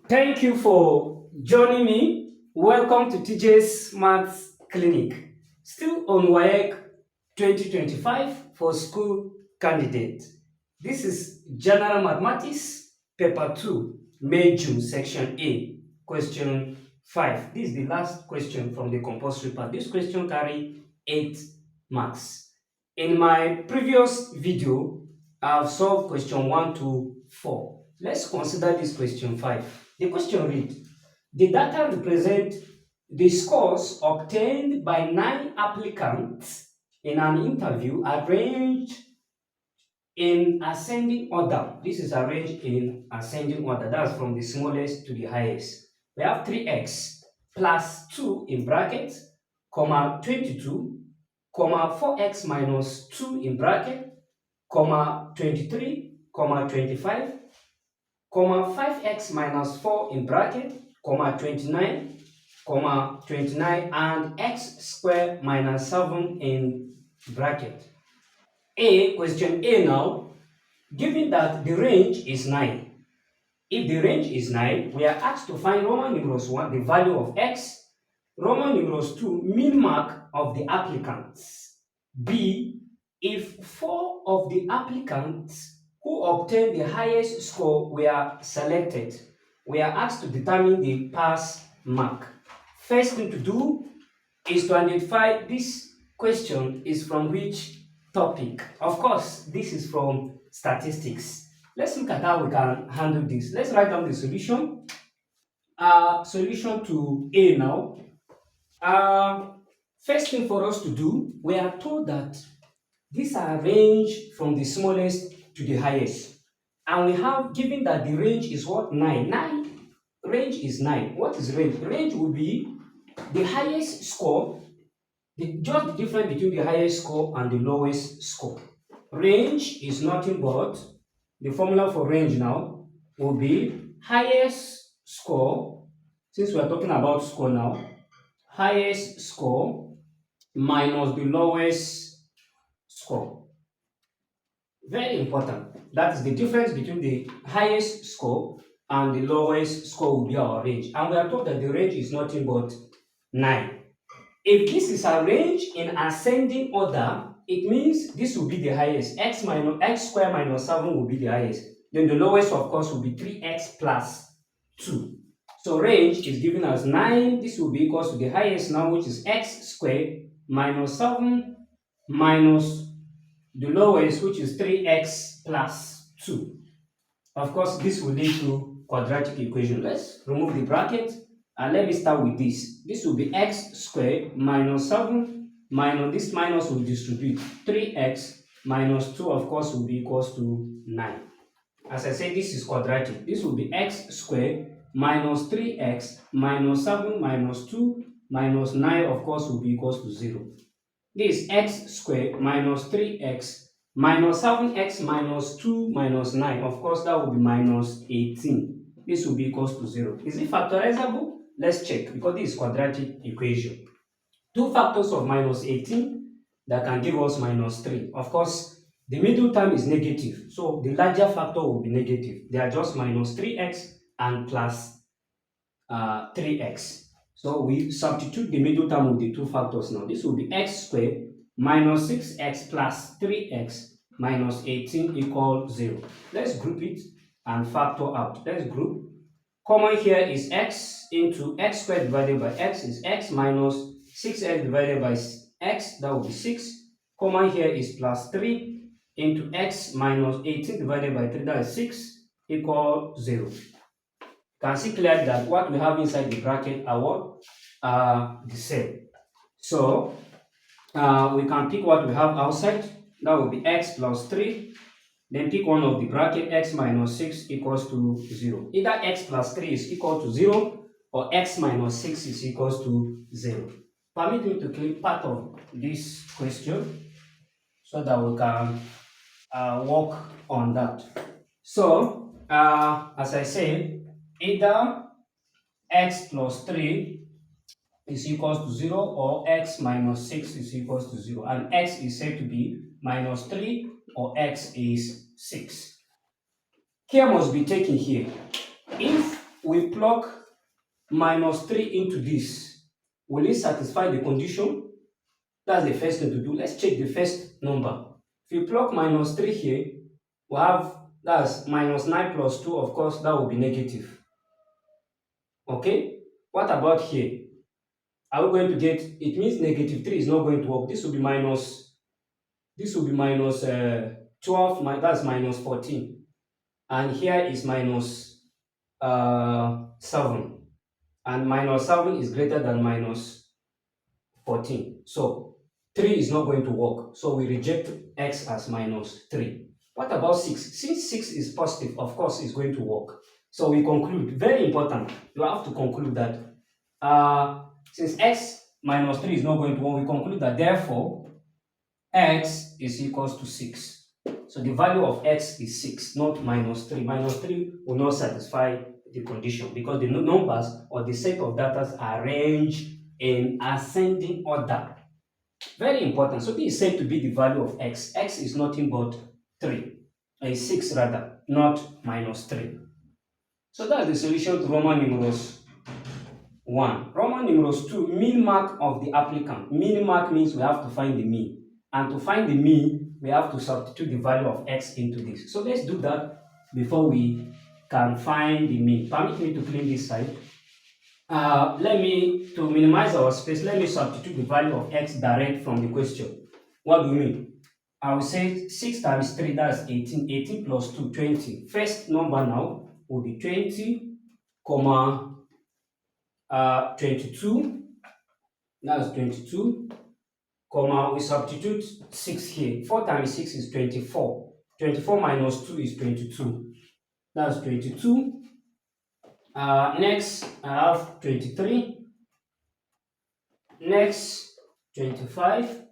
Thank you for joining me. Welcome to TJ's Maths Clinic. Still on WAEC 2025 for school candidate. This is General Mathematics, Paper 2, May June, Section A, Question 5. This is the last question from the compulsory part. This question carry 8 marks. In my previous video, I've solved question 1 to 4. Let's consider this question 5. The question reads, the data represent the scores obtained by 9 applicants in an interview arranged in ascending order. This is arranged in ascending order. That's from the smallest to the highest. We have 3x plus 2 in brackets, comma 22, comma 4x minus 2 in bracket, comma 23, comma 25, comma 5x minus 4 in bracket, comma 29, comma 29, and x squared minus 7 in bracket. Question A now, given that the range is 9. If the range is 9, we are asked to find Roman numerals 1, the value of x, Roman numerals 2, mean mark of the applicants. B, if 4 of the applicants who obtained the highest score were selected, we are asked to determine the pass mark. First thing to do is to identify this question is from which topic. Of course, this is from statistics. Let's look at how we can handle this. Let's write down the solution. Solution to A now. First thing for us to do, we are told that these are arranged from the smallest to the highest. And we have given that the range is what? 9. 9. Range is 9. What is range? Range will be the highest score, just the difference between the highest score and the lowest score. Range is nothing but, the formula for range now will be highest score, since we are talking about score now, highest score minus the lowest score. Very important. That is the difference between the highest score and the lowest score will be our range. And we are told that the range is nothing but 9. If this is arranged in ascending order, it means this will be the highest. X squared minus 7 will be the highest. Then the lowest, of course, will be 3x plus 2. So range is given as 9. This will be equal to the highest now, which is x squared minus 7 minus the lowest, which is 3x plus 2. Of course, this will lead to quadratic equation. Let's remove the bracket and let me start with this. This will be x squared minus 7 minus this minus will distribute 3x minus 2, of course, will be equals to 9. As I said, this is quadratic. This will be x squared minus 3x minus 7 minus 2 minus 9, of course, will be equals to 0. This x squared minus 3x minus 7x minus 2 minus 9, of course, that will be minus 18. This will be equals to 0. Is it factorizable? Let's check, because this is quadratic equation. 2 factors of minus 18 that can give us minus 3. Of course, the middle term is negative, so the larger factor will be negative. They are just minus 3x and plus 3x. So we substitute the middle term with the 2 factors now. This will be x squared minus 6x plus 3x minus 18 equals 0. Let's group it and factor out. Let's group. Common here is x into x squared divided by x is x minus 6x divided by x, that will be 6. Common here is plus 3 into x minus 18 divided by 3, that is 6, equal 0. You can see clearly that what we have inside the bracket are what? The same. So we can pick what we have outside. That will be x plus 3. Then pick one of the bracket, x minus 6 equals to 0. Either x plus 3 is equal to 0 or x minus 6 is equals to 0. Permit me to click part of this question so that we can work on that. So, as I said, either x plus 3 is equals to 0 or x minus 6 is equals to 0. And x is said to be minus 3 or x is 6. Care must be taken here. If we plug minus 3 into this, will it satisfy the condition? That's the first thing to do. Let's check the first number. If you plug minus 3 here, we have that's minus 9 plus 2, of course, that will be negative. Okay? What about here? Are we going to get, it means negative 3 is not going to work. This will be minus 12, that's minus 14. And here is minus 7. And minus 7 is greater than minus 14. So 3 is not going to work. So we reject x as minus 3. What about 6? Since 6 is positive, of course, it's going to work. So we conclude, very important, you have to conclude that since x minus 3 is not going to work, we conclude that therefore x is equals to 6. So the value of x is 6, not minus 3. Minus 3 will not satisfy the condition because the numbers or the set of data are arranged in ascending order. Very important. So this is said to be the value of x. X is nothing but 3, 6 rather, not minus 3. So that's the solution to Roman numerals 1. Roman numerals 2, mean mark of the applicant. Mean mark means we have to find the mean. And to find the mean, we have to substitute the value of x into this. So let's do that before we can find the mean. Permit me to clean this side. To minimize our space, let me substitute the value of x direct from the question. What do you mean? I will say 6 times 3, that's 18. 18 plus 2, 20. First number now will be 20, comma 22. That's 22. Comma, we substitute 6 here. 4 times 6 is 24. 24 minus 2 is 22. That's 22. Next, I have 23. Next, 25.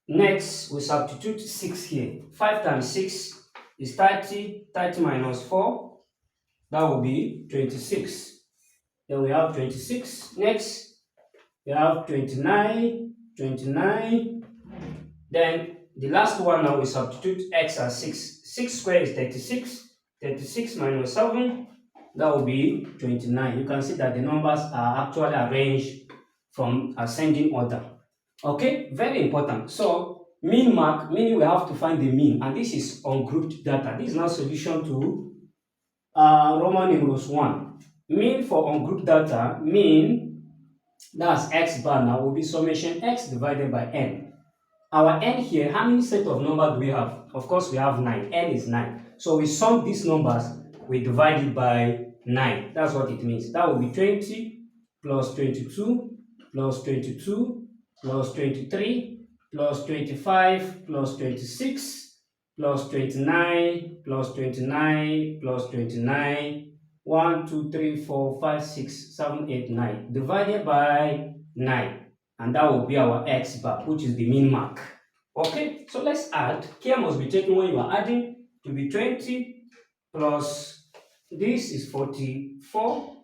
Next, we substitute 6 here. 5 times 6 is 30. 30 minus 4, that will be 26. Then we have 26. Next, we have 29. 29. Then the last one now we substitute x as 6. 6 squared is 36. 36 minus 7, that will be 29. You can see that the numbers are actually arranged from ascending order. Okay, very important. So mean mark, meaning we have to find the mean, and this is ungrouped data. This is now solution to Roman numerals 1. Mean for ungrouped data, mean, that's x bar now, will be summation x divided by n. Our n here, how many set of numbers do we have? Of course, we have 9. N is 9. So we sum these numbers, we divide it by 9. That's what it means. That will be 20 plus 22 plus 22 plus 23 plus 25 plus 26 plus 29 plus 29 plus 29. 1, 2, 3, 4, 5, 6, 7, 8, 9. Divided by 9. And that will be our x bar, which is the mean mark. Okay, so let's add. Care must be taken when you are adding to be 20 plus this is 44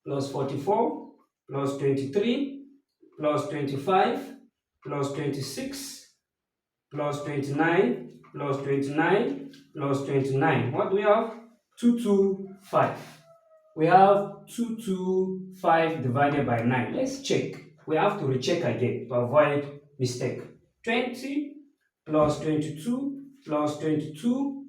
plus 44 plus 23 plus 25 plus 26 plus 29 plus 29 plus 29. What do we have? 225. We have 225 divided by 9. Let's check. We have to recheck again to avoid mistake. 20 plus 22 plus 22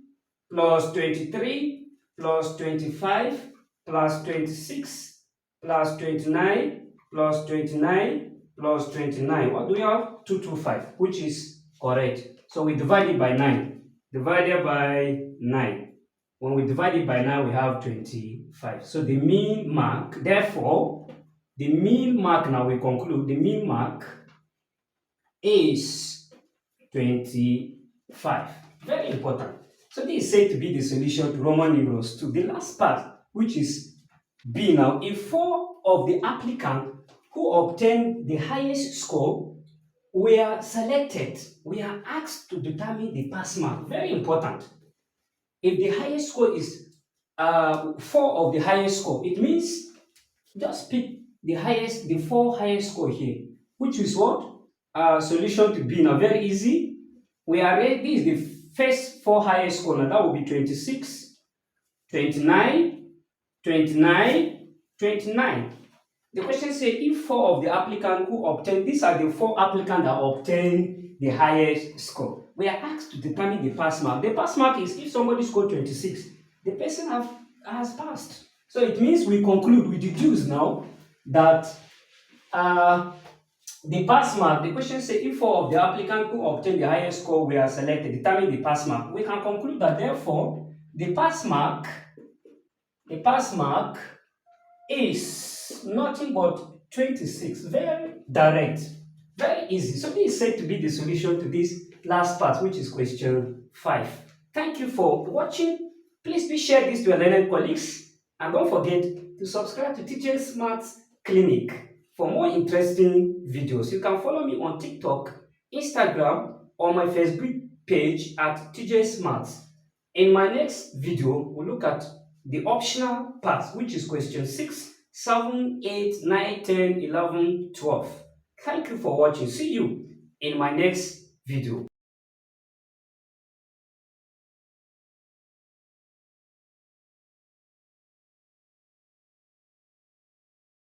plus 23 plus 25 plus 26 plus 29 plus 29 plus 29. What do we have? 225, which is correct. So we divide it by 9. Divided by 9. When we divide it by 9, we have 25. So the mean mark, therefore, the mean mark, now we conclude, the mean mark is 25. Very important. So this is said to be the solution to Roman numerals 2. The last part, which is B now, if 4 of the applicants who obtained the highest score were selected, we are asked to determine the pass mark. Very important. If the highest score is 4 of the highest score, it means just pick the 4 highest score here, which is what? Solution to B now, very easy. We are ready. This is the first 4 highest score. Now that will be 26, 29, 29, 29. The question says if four of the applicants who obtained, these are the four applicants that obtained the highest score. We are asked to determine the pass mark. The pass mark is if somebody scored 26, the person has passed. So it means we deduce now that the pass mark, the question says if four of the applicants who obtained the highest score were selected, determine the pass mark. We can conclude that therefore the pass mark is nothing but 26. Very direct, very easy. So this is said to be the solution to this last part, which is question 5. Thank you for watching. Please do share this to your learned colleagues and don't forget to subscribe to TJ Smart's Clinic for more interesting videos. You can follow me on TikTok, Instagram, or my Facebook page at TJ Smart. In my next video, we'll look at the optional part, which is question 6, 7, 8, 9, 10, 11, 12. Thank you for watching. See you in my next video.